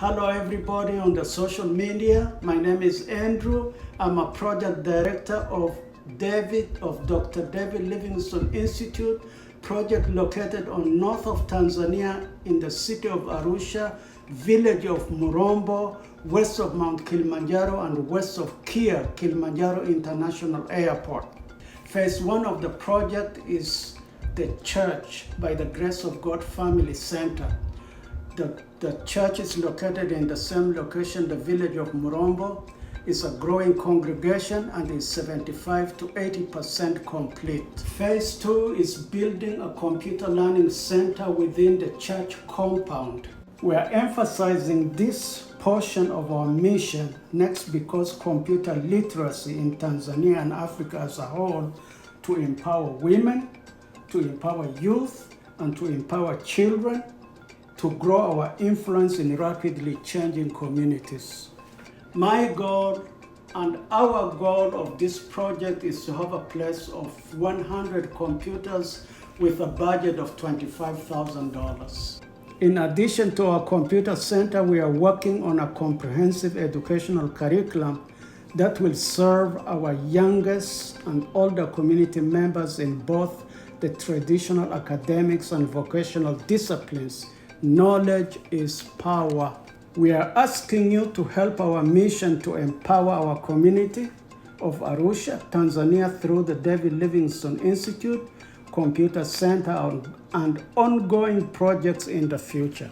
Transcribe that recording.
Hello everybody on the social media. My name is Andrew. I'm a project director of Dr. David Livingstone Institute, project located on north of Tanzania in the city of Arusha, village of Murombo, west of Mount Kilimanjaro and west of Kia, Kilimanjaro International Airport. Phase 1 of the project is the church by the Grace of God Family Center. The church is located in the same location, the village of Murombo. It's a growing congregation and is 75 to 80% complete. Phase 2 is building a computer learning center within the church compound. We are emphasizing this portion of our mission next because computer literacy in Tanzania and Africa as a whole to empower women, to empower youth, and to empower children to grow our influence in rapidly changing communities. My goal and our goal of this project is to have a place of 100 computers with a budget of $25,000. In addition to our computer center, we are working on a comprehensive educational curriculum that will serve our youngest and older community members in both the traditional academics and vocational disciplines. Knowledge is power. We are asking you to help our mission to empower our community of Arusha, Tanzania through the David Livingstone Institute, Computer Center, and ongoing projects in the future.